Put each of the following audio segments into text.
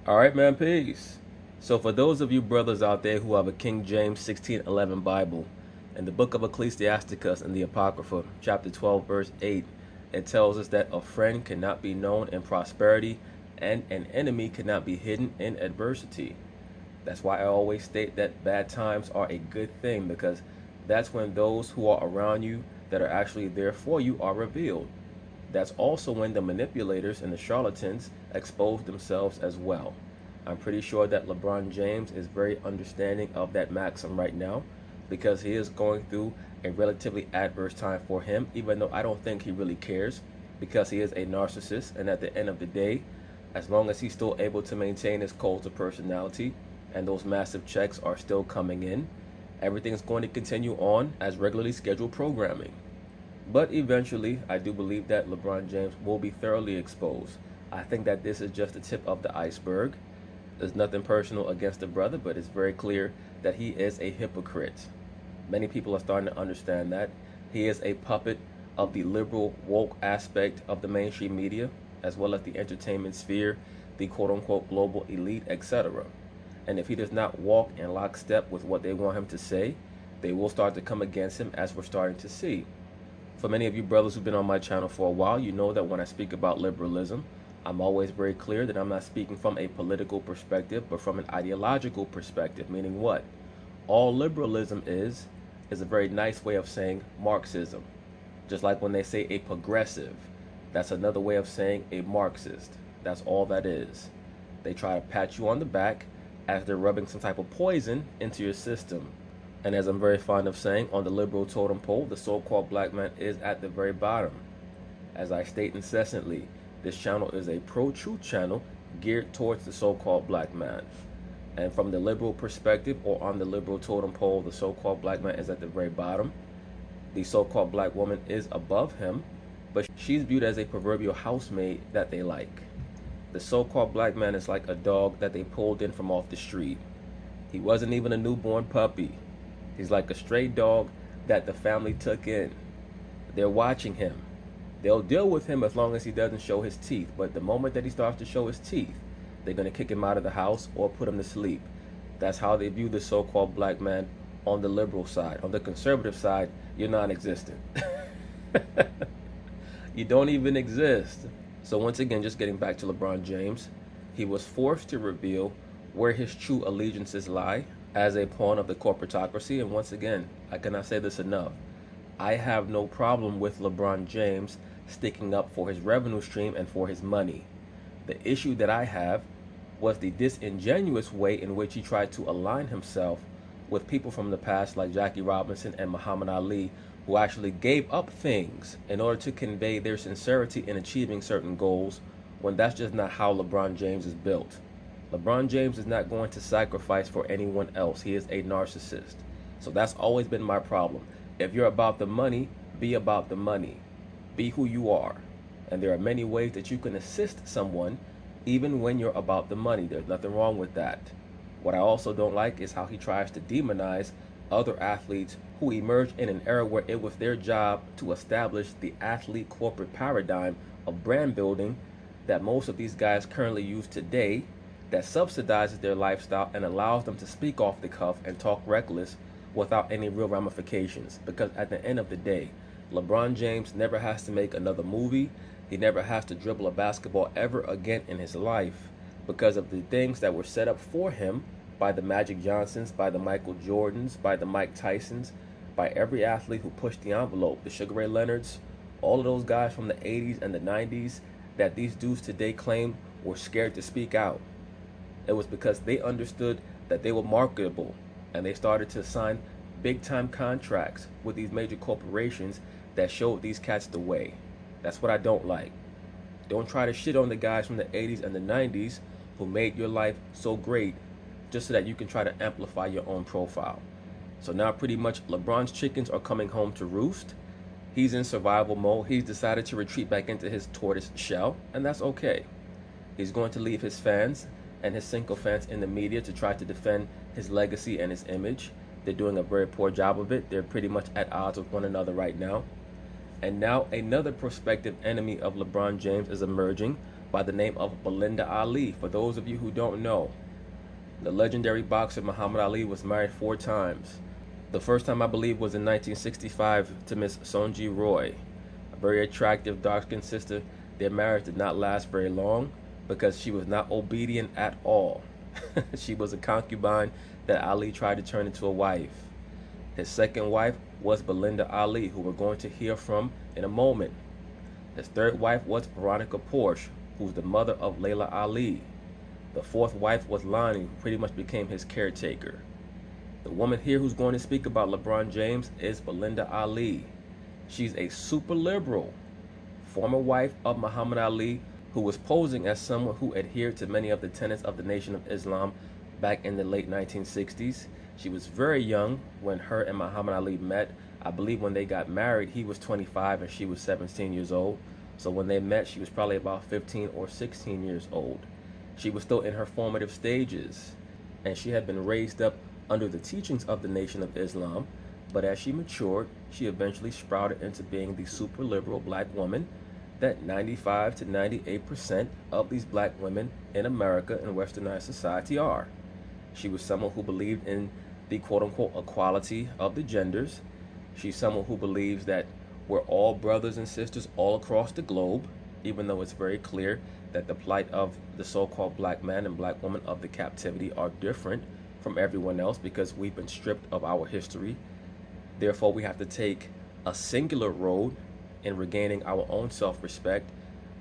All right, man, peace. So, for those of you brothers out there who have a King James 16:11 Bible, in the book of Ecclesiasticus in the Apocrypha, chapter 12, verse 8, it tells us that a friend cannot be known in prosperity and an enemy cannot be hidden in adversity. That's why I always state that bad times are a good thing, because that's when those who are around you that are actually there for you are revealed. That's also when the manipulators and the charlatans expose themselves as well. I'm pretty sure that LeBron James is very understanding of that maxim right now, because he is going through a relatively adverse time for him, even though I don't think he really cares, because he is a narcissist. And at the end of the day, as long as he's still able to maintain his cult of personality and those massive checks are still coming in, everything's going to continue on as regularly scheduled programming. But eventually, I do believe that LeBron James will be thoroughly exposed. I think that this is just the tip of the iceberg. There's nothing personal against the brother, but it's very clear that he is a hypocrite. Many people are starting to understand that. He is a puppet of the liberal woke aspect of the mainstream media, as well as the entertainment sphere, the quote-unquote global elite, etc. And if he does not walk in lockstep with what they want him to say, they will start to come against him, as we're starting to see. For many of you brothers who've been on my channel for a while, you know that when I speak about liberalism, I'm always very clear that I'm not speaking from a political perspective, but from an ideological perspective, meaning what? All liberalism is a very nice way of saying Marxism. Just like when they say a progressive, that's another way of saying a Marxist. That's all that is. They try to pat you on the back as they're rubbing some type of poison into your system. And as I'm very fond of saying, on the liberal totem pole, the so-called black man is at the very bottom. As I state incessantly, this channel is a pro-truth channel geared towards the so-called black man. And from the liberal perspective, or on the liberal totem pole, the so-called black man is at the very bottom. The so-called black woman is above him, but she's viewed as a proverbial housemaid that they like. The so-called black man is like a dog that they pulled in from off the street. He wasn't even a newborn puppy. He's like a stray dog that the family took in. They're watching him. They'll deal with him as long as he doesn't show his teeth. But the moment that he starts to show his teeth, they're going to kick him out of the house or put him to sleep. That's how they view the so-called black man on the liberal side. On the conservative side, you're non-existent. You don't even exist. So once again, just getting back to LeBron James, he was forced to reveal where his true allegiances lie as a pawn of the corporatocracy. And once again, I cannot say this enough. I have no problem with LeBron James sticking up for his revenue stream and for his money. The issue that I have was the disingenuous way in which he tried to align himself with people from the past like Jackie Robinson and Muhammad Ali, who actually gave up things in order to convey their sincerity in achieving certain goals, when that's just not how LeBron James is built. LeBron James is not going to sacrifice for anyone else. He is a narcissist. So that's always been my problem. If you're about the money, be about the money. Be who you are. And there are many ways that you can assist someone even when you're about the money. There's nothing wrong with that. What I also don't like is how he tries to demonize other athletes who emerged in an era where it was their job to establish the athlete corporate paradigm of brand building that most of these guys currently use today, that subsidizes their lifestyle and allows them to speak off the cuff and talk reckless without any real ramifications. Because at the end of the day, LeBron James never has to make another movie. He never has to dribble a basketball ever again in his life, because of the things that were set up for him by the Magic Johnsons, by the Michael Jordans, by the Mike Tysons, by every athlete who pushed the envelope, the Sugar Ray Leonards, all of those guys from the 80s and the 90s that these dudes today claim were scared to speak out. It was because they understood that they were marketable, and they started to sign big-time contracts with these major corporations that showed these cats the way. That's what I don't like. Don't try to shit on the guys from the 80s and the 90s who made your life so great just so that you can try to amplify your own profile. So now pretty much LeBron's chickens are coming home to roost. He's in survival mode. He's decided to retreat back into his tortoise shell, and that's okay. He's going to leave his fans and his sycophants in the media to try to defend his legacy and his image. They're doing a very poor job of it. They're pretty much at odds with one another right now. And now another prospective enemy of LeBron James is emerging by the name of Belinda Ali. For those of you who don't know, the legendary boxer Muhammad Ali was married 4 times. The first time, I believe, was in 1965 to Miss Sonji Roy, a very attractive dark-skinned sister. Their marriage did not last very long because she was not obedient at all. She was a concubine that Ali tried to turn into a wife. His second wife was Belinda Ali, who we're going to hear from in a moment. His third wife was Veronica Porsche, who's the mother of Layla Ali. The fourth wife was Lonnie, who pretty much became his caretaker. The woman here who's going to speak about LeBron James is Belinda Ali. She's a super liberal, former wife of Muhammad Ali, who was posing as someone who adhered to many of the tenets of the Nation of Islam back in the late 1960s. She was very young when her and Muhammad Ali met. I believe when they got married, he was 25 and she was 17 years old. So when they met, she was probably about 15 or 16 years old. She was still in her formative stages, and she had been raised up under the teachings of the Nation of Islam. But as she matured, she eventually sprouted into being the super liberal black woman that 95 to 98% of these black women in America and westernized society are. She was someone who believed in the quote-unquote equality of the genders. She's someone who believes that we're all brothers and sisters all across the globe, even though it's very clear that the plight of the so-called black man and black woman of the captivity are different from everyone else because we've been stripped of our history. Therefore, we have to take a singular road in regaining our own self-respect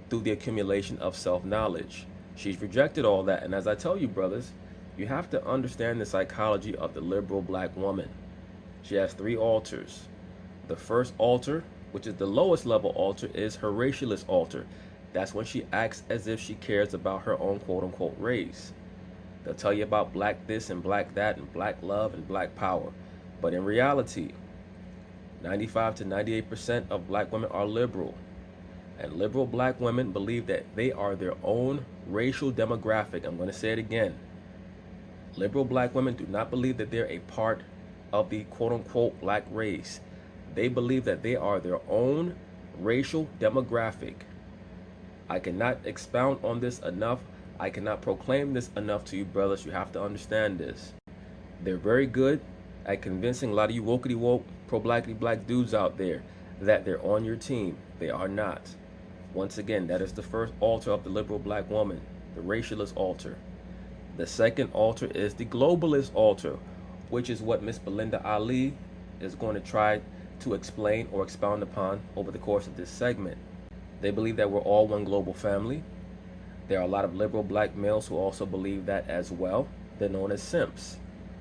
through the accumulation of self-knowledge. She's rejected all that, and as I tell you, brothers, you have to understand the psychology of the liberal black woman. She has 3 altars. The first altar, which is the lowest level altar, is her racialist altar. That's when she acts as if she cares about her own quote-unquote race. They'll tell you about black this and black that and black love and black power. But in reality, 95 to 98% of black women are liberal. And liberal black women believe that they are their own racial demographic. I'm going to say it again. Liberal black women do not believe that they're a part of the quote-unquote black race. They believe that they are their own racial demographic. I cannot expound on this enough. I cannot proclaim this enough to you, brothers. You have to understand this. They're very good at convincing a lot of you wokety woke, pro-blackity black dudes out there that they're on your team. They are not. Once again, that is the first altar of the liberal black woman, the racialist altar. The second altar is the globalist altar, which is what Miss Belinda Ali is going to try to explain or expound upon over the course of this segment. They believe that we're all one global family. There are a lot of liberal black males who also believe that as well. They're known as simps.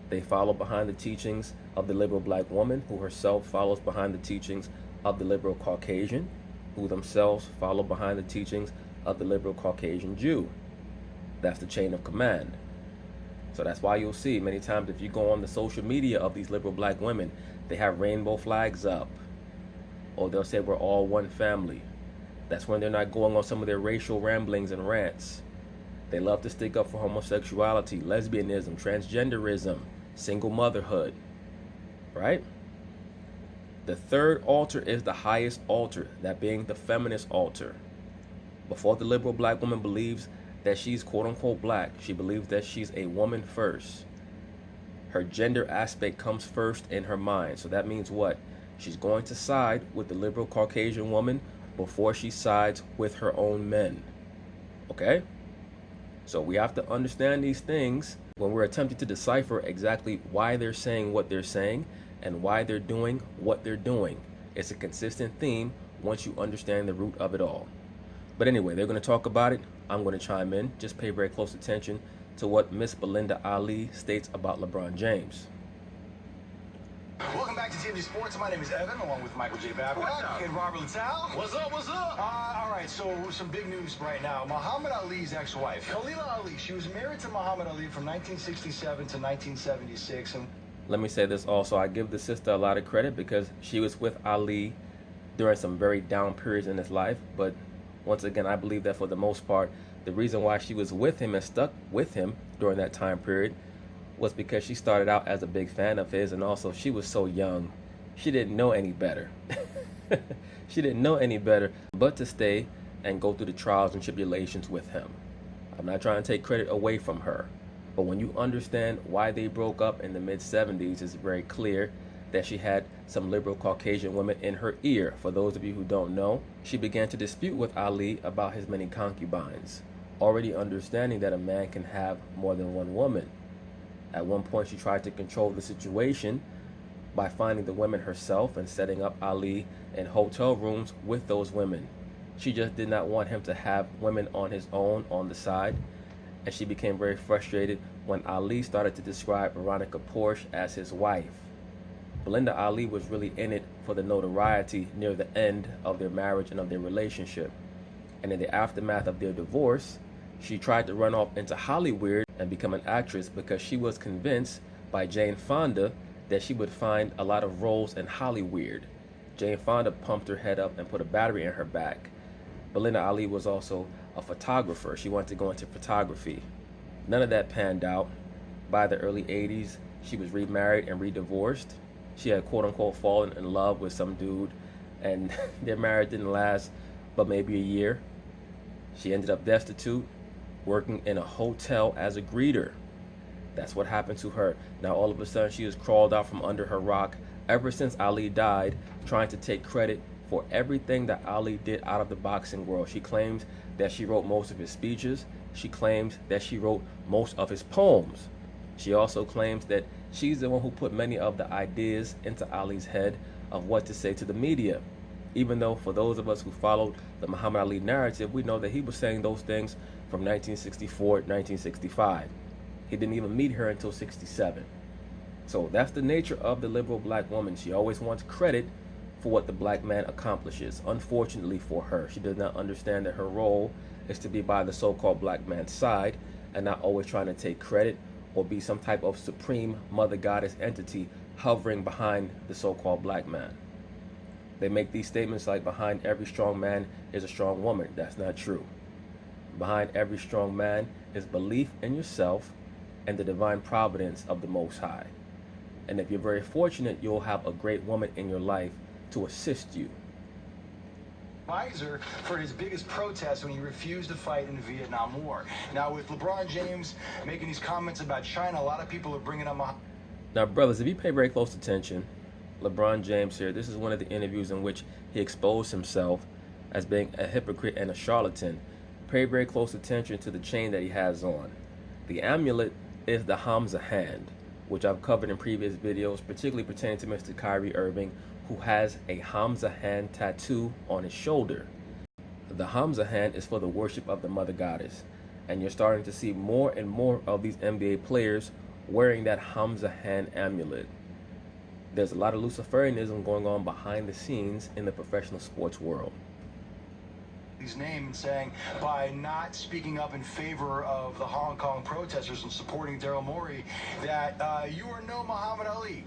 They follow behind the teachings of the liberal black woman, who herself follows behind the teachings of the liberal Caucasian, who themselves follow behind the teachings of the liberal Caucasian Jew. That's the chain of command. So that's why you'll see many times if you go on the social media of these liberal black women, they have rainbow flags up. Or they'll say we're all one family. That's when they're not going on some of their racial ramblings and rants. They love to stick up for homosexuality, lesbianism, transgenderism, single motherhood, right? The third altar is the highest altar, that being the feminist altar. Before the liberal black woman believes that she's quote-unquote black, she believes that she's a woman first. Her gender aspect comes first in her mind. So that means what? She's going to side with the liberal Caucasian woman before she sides with her own men. Okay? So we have to understand these things when we're attempting to decipher exactly why they're saying what they're saying and why they're doing what they're doing. It's a consistent theme once you understand the root of it all. But anyway, they're going to talk about it. I'm going to chime in. Just pay very close attention to what Miss Belinda Ali states about LeBron James. Welcome back to TMG Sports. My name is Evan, along with Michael J. Babcock and Robert Littell. What's up? What's up? All right, so some big news right now. Muhammad Ali's ex-wife, Khalila Ali, she was married to Muhammad Ali from 1967 to 1976. And let me say this also. I give the sister a lot of credit because she was with Ali during some very down periods in his life. But once again, I believe that for the most part, the reason why she was with him and stuck with him during that time period was because she started out as a big fan of his, and also she was so young. She didn't know any better. She didn't know any better but to stay and go through the trials and tribulations with him. I'm not trying to take credit away from her, but when you understand why they broke up in the mid-70s, it's very clear that she had some liberal Caucasian women in her ear. For those of you who don't know, she began to dispute with Ali about his many concubines, already understanding that a man can have more than one woman. At one point, she tried to control the situation by finding the women herself and setting up Ali in hotel rooms with those women. She just did not want him to have women on his own on the side, and she became very frustrated when Ali started to describe Veronica Porsche as his wife. Belinda Ali was really in it for the notoriety near the end of their marriage and of their relationship. And in the aftermath of their divorce, she tried to run off into Hollywood and become an actress because she was convinced by Jane Fonda that she would find a lot of roles in Hollywood. Jane Fonda pumped her head up and put a battery in her back. Belinda Ali was also a photographer. She wanted to go into photography. None of that panned out. By the early 80s, she was remarried and re-divorced. She had quote-unquote fallen in love with some dude, and their marriage didn't last but maybe a year. She ended up destitute, working in a hotel as a greeter. That's what happened to her. Now all of a sudden she has crawled out from under her rock ever since Ali died, trying to take credit for everything that Ali did out of the boxing world. She claims that she wrote most of his speeches. She claims that she wrote most of his poems. She also claims that she's the one who put many of the ideas into Ali's head of what to say to the media. Even though for those of us who followed the Muhammad Ali narrative, we know that he was saying those things from 1964 to 1965. He didn't even meet her until 67. So that's the nature of the liberal black woman. She always wants credit for what the black man accomplishes. Unfortunately for her, she does not understand that her role is to be by the so-called black man's side and not always trying to take credit or be some type of supreme mother goddess entity hovering behind the so-called black man. They make these statements like behind every strong man is a strong woman. That's not true. Behind every strong man is belief in yourself and the divine providence of the Most High. And if you're very fortunate, you'll have a great woman in your life to assist you. Advisor for his biggest protest when he refused to fight in the Vietnam War. Now with LeBron James making these comments about China, a lot of people are bringing up... Now brothers, if you pay very close attention, LeBron James here, this is one of the interviews in which he exposed himself as being a hypocrite and a charlatan. Pay very close attention to the chain that he has on. The amulet is the Hamza hand, which I've covered in previous videos, particularly pertaining to Mr. Kyrie Irving, who has a Hamza hand tattoo on his shoulder. The Hamza hand is for the worship of the mother goddess, and you're starting to see more and more of these NBA players wearing that Hamza hand amulet. There's a lot of Luciferianism going on behind the scenes in the professional sports world. His name and saying by not speaking up in favor of the Hong Kong protesters and supporting Daryl Morey that you are no Muhammad Ali,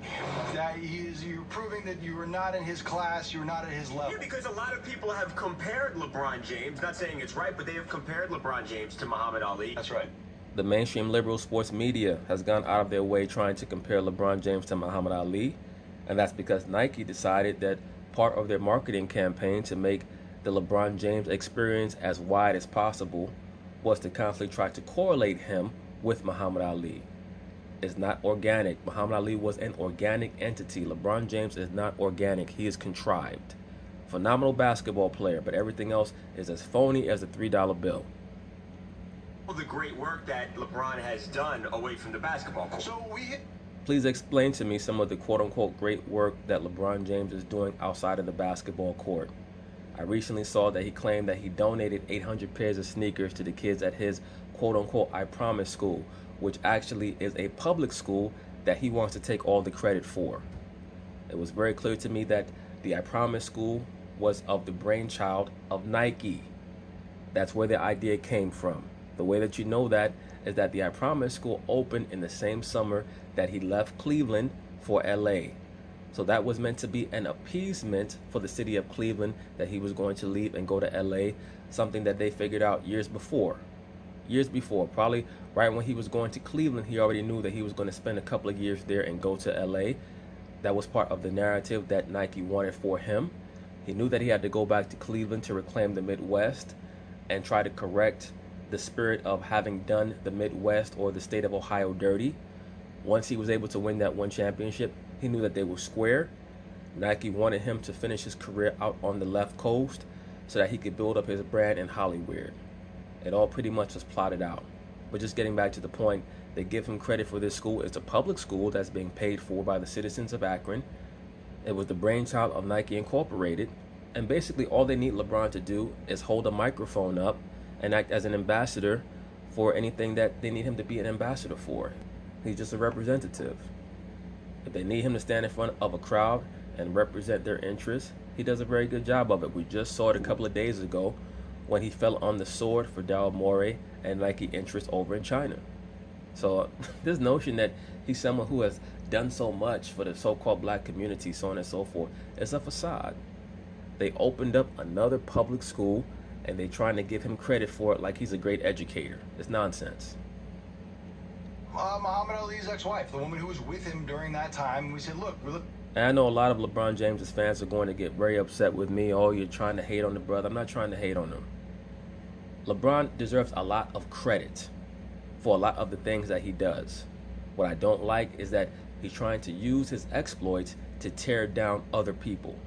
that you're proving that you are not in his class, you're not at his level. Yeah, because a lot of people have compared LeBron James, not saying it's right, but they have compared LeBron James to Muhammad Ali. That's right. The mainstream liberal sports media has gone out of their way trying to compare LeBron James to Muhammad Ali, and that's because Nike decided that part of their marketing campaign to make the LeBron James experience as wide as possible was to constantly try to correlate him with Muhammad Ali. It's not organic. Muhammad Ali was an organic entity. LeBron James is not organic. He is contrived. Phenomenal basketball player, but everything else is as phony as a $3 bill. The great work that LeBron has done away from the basketball court. So Please explain to me some of the quote-unquote great work that LeBron James is doing outside of the basketball court. I recently saw that he claimed that he donated 800 pairs of sneakers to the kids at his quote-unquote I Promise school, which actually is a public school that he wants to take all the credit for. It was very clear to me that the I Promise school was of the brainchild of Nike. That's where the idea came from. The way that you know that is that the I Promise school opened in the same summer that he left Cleveland for LA. So that was meant to be an appeasement for the city of Cleveland that he was going to leave and go to LA, something that they figured out years before. Years before, probably right when he was going to Cleveland, he already knew that he was going to spend a couple of years there and go to LA. That was part of the narrative that Nike wanted for him. He knew that he had to go back to Cleveland to reclaim the Midwest, and try to correct the spirit of having done the Midwest or the state of Ohio dirty. Once he was able to win that one championship, he knew that they were square. Nike wanted him to finish his career out on the left coast so that he could build up his brand in Hollywood. It all pretty much was plotted out. But just getting back to the point, they give him credit for this school. It's a public school that's being paid for by the citizens of Akron. It was the brainchild of Nike Incorporated. And basically all they need LeBron to do is hold a microphone up and act as an ambassador for anything that they need him to be an ambassador for. He's just a representative. If they need him to stand in front of a crowd and represent their interests, he does a very good job of it. We just saw it a couple of days ago when he fell on the sword for Daryl Morey and Nike interests over in China. So this notion that he's someone who has done so much for the so-called black community, so on and so forth, is a facade. They opened up another public school and they're trying to give him credit for it like he's a great educator. It's nonsense. Muhammad Ali's ex-wife, the woman who was with him during that time, we said, look, and I know a lot of LeBron James's fans are going to get very upset with me. Oh, you're trying to hate on the brother. I'm not trying to hate on him. LeBron deserves a lot of credit for a lot of the things that he does. What I don't like is that he's trying to use his exploits to tear down other people.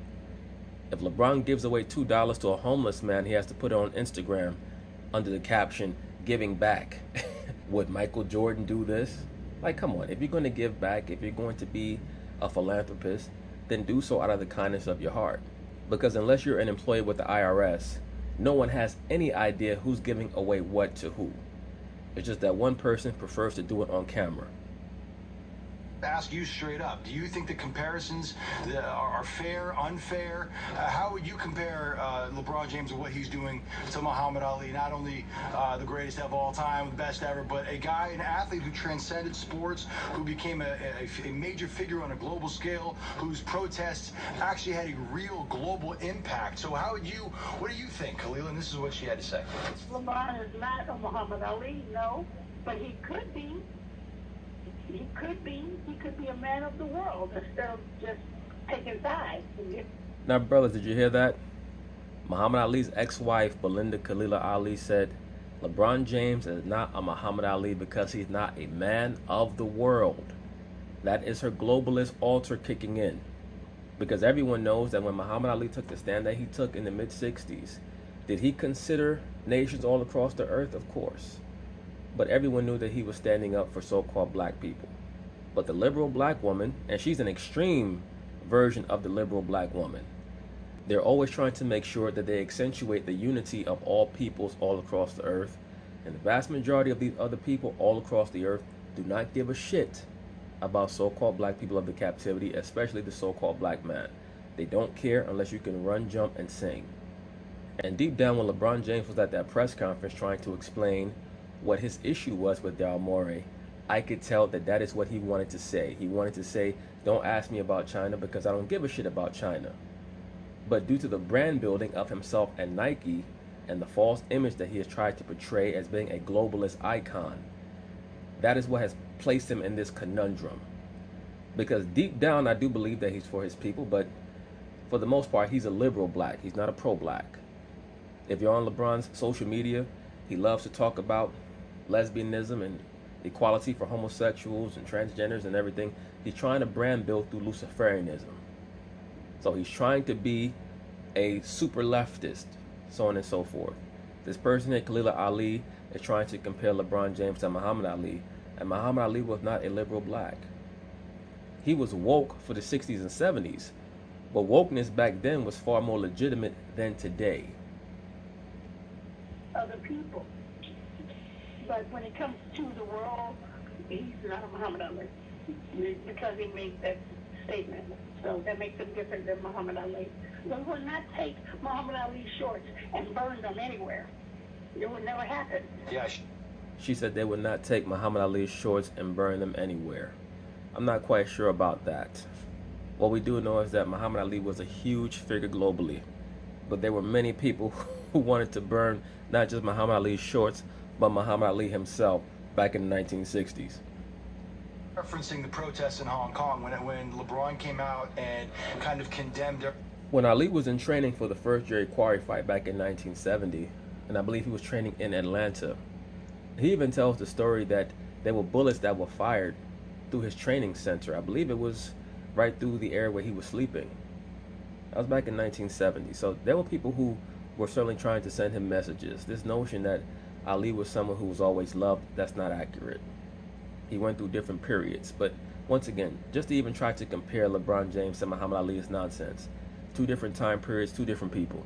If LeBron gives away $2 to a homeless man, he has to put it on Instagram under the caption, giving back. Would Michael Jordan do this? Like, come on, if you're going to give back, if you're going to be a philanthropist, then do so out of the kindness of your heart. Because unless you're an employee with the IRS, no one has any idea who's giving away what to who. It's just that one person prefers to do it on camera. Ask you straight up, do you think the comparisons are fair, unfair? How would you compare LeBron James and what he's doing to Muhammad Ali, not only the greatest of all time, the best ever, but a guy, an athlete who transcended sports, who became a major figure on a global scale, whose protests actually had a real global impact? So what do you think, Khalil? And this is what she had to say. LeBron is not a Muhammad Ali, no, but he could be. He could be a man of the world instead of just taking sides. Now, brothers, did you hear that? Muhammad Ali's ex-wife, Belinda Khalila Ali, said, LeBron James is not a Muhammad Ali because he's not a man of the world. That is her globalist altar kicking in. Because everyone knows that when Muhammad Ali took the stand that he took in the mid-60s, did he consider nations all across the earth? Of course. But everyone knew that he was standing up for so-called black people. But the liberal black woman, and she's an extreme version of the liberal black woman, they're always trying to make sure that they accentuate the unity of all peoples all across the earth. And the vast majority of these other people all across the earth do not give a shit about so-called black people of the captivity, especially the so-called black man. They don't care unless you can run, jump, and sing. And deep down, when LeBron James was at that press conference trying to explain what his issue was with Daryl Morey, I could tell that that is what he wanted to say. He wanted to say, don't ask me about China because I don't give a shit about China. But due to the brand building of himself and Nike and the false image that he has tried to portray as being a globalist icon, that is what has placed him in this conundrum. Because deep down, I do believe that he's for his people, but for the most part, he's a liberal black. He's not a pro-black. If you're on LeBron's social media, he loves to talk about lesbianism and equality for homosexuals and transgenders and everything. He's trying to brand build through Luciferianism. So he's trying to be a super leftist, so on and so forth. This person here, Khalila Ali, is trying to compare LeBron James to Muhammad Ali, and Muhammad Ali was not a liberal black. He was woke for the 60s and 70s, but wokeness back then was far more legitimate than today. Other people. But when it comes to the world, he's not a Muhammad Ali because he made that statement. So that makes him different than Muhammad Ali. They will not take Muhammad Ali's shorts and burn them anywhere. It would never happen. Yeah. She said they would not take Muhammad Ali's shorts and burn them anywhere. I'm not quite sure about that. What we do know is that Muhammad Ali was a huge figure globally, but there were many people who wanted to burn not just Muhammad Ali's shorts, but Muhammad Ali himself back in the 1960s. Referencing the protests in Hong Kong when LeBron came out and kind of condemned it. When Ali was in training for the first Jerry Quarry fight back in 1970, and I believe he was training in Atlanta. He even tells the story that there were bullets that were fired through his training center. I believe it was right through the area where he was sleeping. That was back in 1970. So there were people who were certainly trying to send him messages. This notion that Ali was someone who was always loved, that's not accurate. He went through different periods. But once again, just to even try to compare LeBron James to Muhammad Ali is nonsense. Two different time periods, two different people.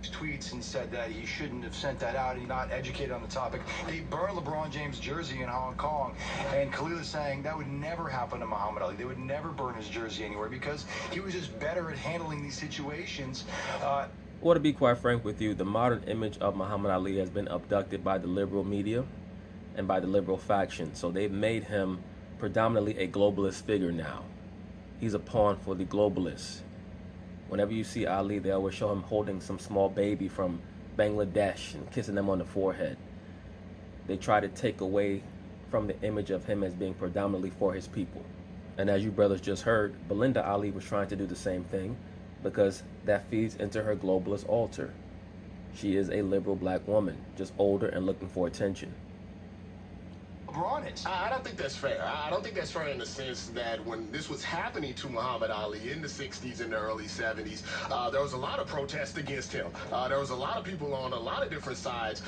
Tweets and said that he shouldn't have sent that out. He's not educated on the topic. They burned LeBron James' jersey in Hong Kong, and Khalil is saying that would never happen to Muhammad Ali. They would never burn his jersey anywhere because he was just better at handling these situations. Well, to be quite frank with you, the modern image of Muhammad Ali has been abducted by the liberal media and by the liberal faction. So they've made him predominantly a globalist figure now. He's a pawn for the globalists. Whenever you see Ali, they always show him holding some small baby from Bangladesh and kissing them on the forehead. They try to take away from the image of him as being predominantly for his people. And as you brothers just heard, Belinda Ali was trying to do the same thing because that feeds into her globalist altar. She is a liberal black woman, just older and looking for attention. LeBron is. I don't think that's fair. I don't think that's fair in the sense that when this was happening to Muhammad Ali in the 60s and the early 70s, there was a lot of protest against him. There was a lot of people on a lot of different sides,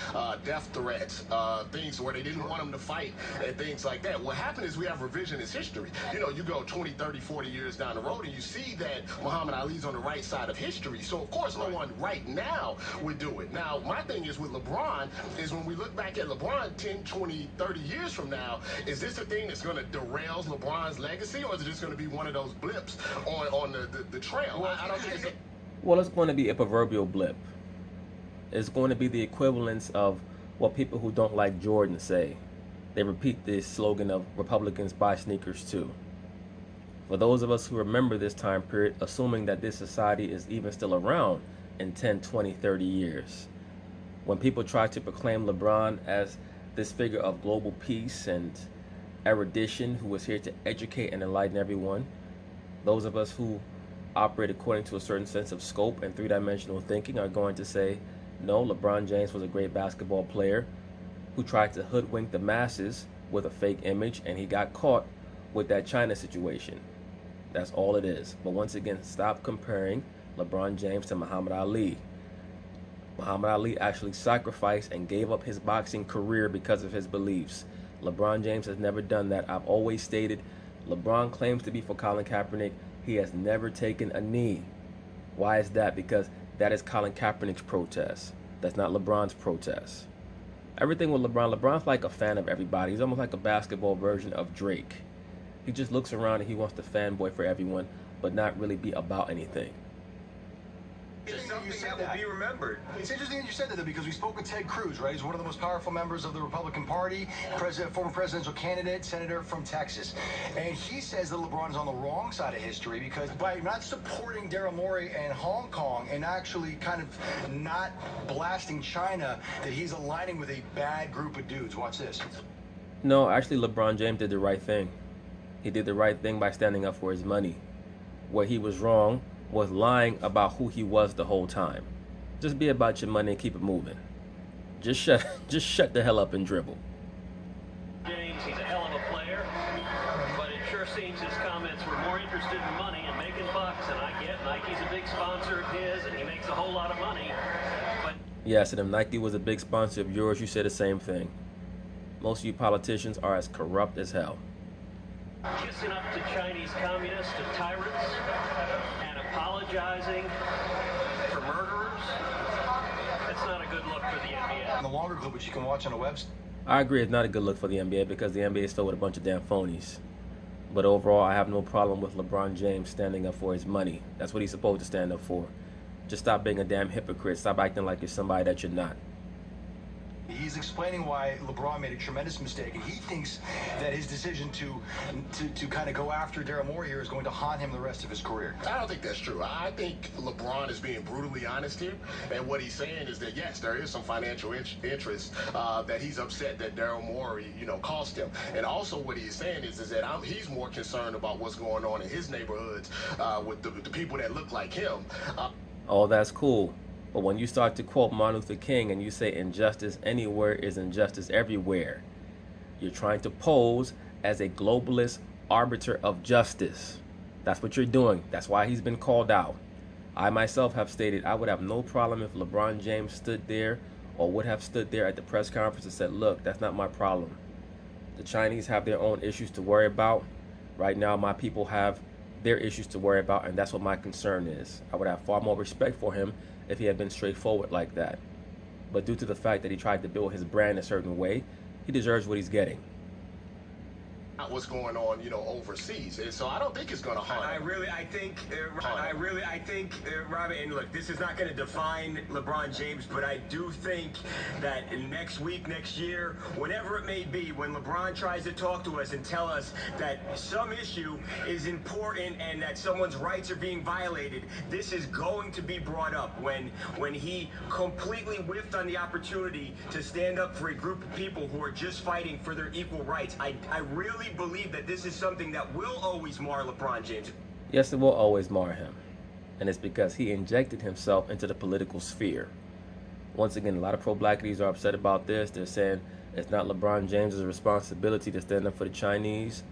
death threats, things where they didn't want him to fight and things like that. What happened is we have revisionist history. You know, you go 20, 30, 40 years down the road and you see that Muhammad Ali's on the right side of history. So, of course, no one right now would do it. Now, my thing is with LeBron is when we look back at LeBron 10, 20, 30 years from now, is this a thing that's going to derail LeBron's legacy, or is it just going to be one of those blips on the trail? I don't think it's a... Well, it's going to be a proverbial blip. It's going to be the equivalence of what people who don't like Jordan say. They repeat this slogan of Republicans buy sneakers too. For those of us who remember this time period, assuming that this society is even still around in 10, 20, 30 years, when people try to proclaim LeBron as this figure of global peace and erudition who was here to educate and enlighten everyone, those of us who operate according to a certain sense of scope and three-dimensional thinking are going to say, no, LeBron James was a great basketball player who tried to hoodwink the masses with a fake image, and he got caught with that China situation. That's all it is. But once again, stop comparing LeBron James to Muhammad Ali. Muhammad Ali actually sacrificed and gave up his boxing career because of his beliefs. LeBron James has never done that. I've always stated, LeBron claims to be for Colin Kaepernick. He has never taken a knee. Why is that? Because that is Colin Kaepernick's protest. That's not LeBron's protest. Everything with LeBron, LeBron's like a fan of everybody. He's almost like a basketball version of Drake. He just looks around and he wants to fanboy for everyone, but not really be about anything. Something that will be remembered. It's interesting that you said that, though, because we spoke with Ted Cruz, right? He's one of the most powerful members of the Republican Party, former presidential candidate, senator from Texas. And he says that LeBron is on the wrong side of history because by not supporting Daryl Morey and Hong Kong and actually kind of not blasting China, that he's aligning with a bad group of dudes. Watch this. No, actually, LeBron James did the right thing. He did the right thing by standing up for his money. Where he was wrong was lying about who he was the whole time. Just be about your money and keep it moving. Just shut the hell up and dribble. James, he's a hell of a player, but it sure seems his comments were more interested in money and making bucks, and I get Nike's a big sponsor of his, and he makes a whole lot of money, but... Yes, and if Nike was a big sponsor of yours, you said the same thing. Most of you politicians are as corrupt as hell. Kissing up to Chinese communists and tyrants, and apologizing for murderers, it's not a good look for the NBA. And the longer clip, which you can watch on the website. I agree it's not a good look for the NBA because the NBA is filled with a bunch of damn phonies. But overall, I have no problem with LeBron James standing up for his money. That's what he's supposed to stand up for. Just stop being a damn hypocrite. Stop acting like you're somebody that you're not. He's explaining why LeBron made a tremendous mistake, and he thinks that his decision to kind of go after Daryl Morey here is going to haunt him the rest of his career. I don't think that's true. I think LeBron is being brutally honest here, and what he's saying is that yes, there is some financial interest that he's upset that Daryl Morey, cost him, and also what he's saying is that he's more concerned about what's going on in his neighborhoods with the people that look like him. Oh, that's cool. But when you start to quote Martin Luther King and you say injustice anywhere is injustice everywhere, you're trying to pose as a globalist arbiter of justice. That's what you're doing. That's why he's been called out. I myself have stated I would have no problem if LeBron James stood there or would have stood there at the press conference and said, look, that's not my problem. The Chinese have their own issues to worry about. Right now, my people have their issues to worry about, and that's what my concern is. I would have far more respect for him if he had been straightforward like that. But due to the fact that he tried to build his brand a certain way, he deserves what he's getting. What's going on, overseas, and so I don't think it's going to harm. I think, Robert, and look, this is not going to define LeBron James, but I do think that next week, next year, whenever it may be, when LeBron tries to talk to us and tell us that some issue is important and that someone's rights are being violated, this is going to be brought up when he completely whiffed on the opportunity to stand up for a group of people who are just fighting for their equal rights. I really believe that this is something that will always mar LeBron James. Yes, it will always mar him. And it's because he injected himself into the political sphere. Once again, a lot of pro-blackities are upset about this. They're saying it's not LeBron James' responsibility to stand up for the Chinese.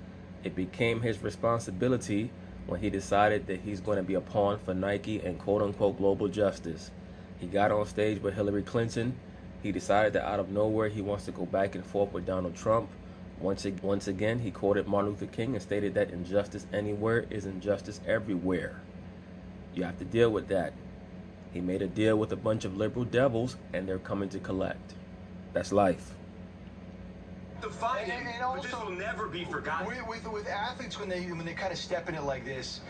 It became his responsibility when he decided that he's going to be a pawn for Nike and quote-unquote global justice. He got on stage with Hillary Clinton. He decided that out of nowhere he wants to go back and forth with Donald Trump. Once again, he quoted Martin Luther King and stated that injustice anywhere is injustice everywhere. You have to deal with that. He made a deal with a bunch of liberal devils, and they're coming to collect. That's life. And also, this will never be forgotten. With athletes, when they kind of step in it like this,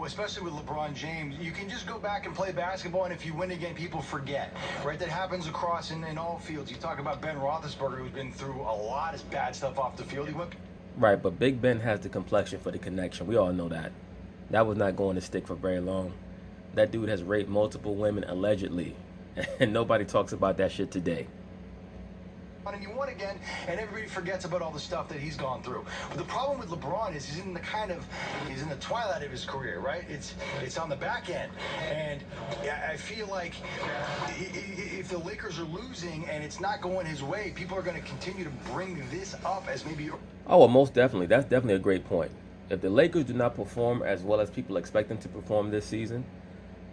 especially with LeBron James, you can just go back and play basketball, and if you win again, people forget, right? That happens across in all fields. You talk about Ben Roethlisberger, who's been through a lot of bad stuff off the field. Right, but Big Ben has the complexion for the connection. We all know that. That was not going to stick for very long. That dude has raped multiple women allegedly, and nobody talks about that shit today. And you won again, and everybody forgets about all the stuff that he's gone through. But the problem with LeBron is he's in the twilight of his career, right? It's on the back end, and I feel like if the Lakers are losing and it's not going his way, people are going to continue to bring this up as maybe. Oh, well, most definitely. That's definitely a great point. If the Lakers do not perform as well as people expect them to perform this season,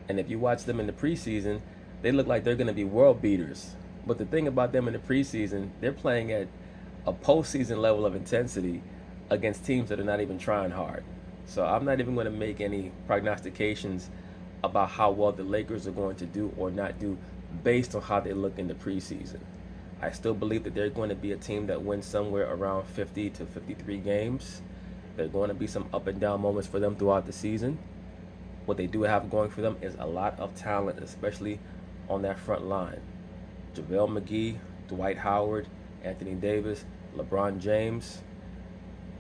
and if you watch them in the preseason, they look like they're going to be world beaters. But the thing about them in the preseason, they're playing at a postseason level of intensity against teams that are not even trying hard. So I'm not even going to make any prognostications about how well the Lakers are going to do or not do based on how they look in the preseason. I still believe that they're going to be a team that wins somewhere around 50 to 53 games. There are going to be some up and down moments for them throughout the season. What they do have going for them is a lot of talent, especially on that front line. JaVale McGee, Dwight Howard, Anthony Davis, LeBron James.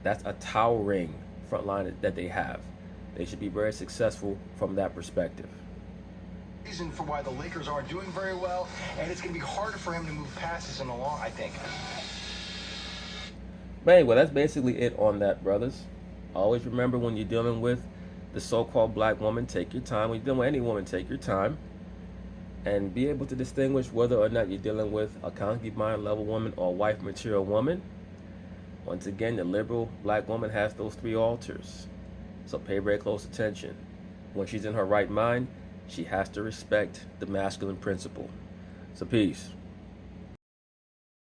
That's a towering front line that they have. They should be very successful from that perspective. Reason for why the Lakers aren't doing very well, and it's going to be harder for him to move past this and along, I think. But anyway, that's basically it on that, brothers. Always remember, when you're dealing with the so-called black woman, take your time. When you're dealing with any woman, take your time. And be able to distinguish whether or not you're dealing with a concubine level woman or a wife material woman. Once again, the liberal black woman has those three altars. So pay very close attention. When she's in her right mind, she has to respect the masculine principle. So peace.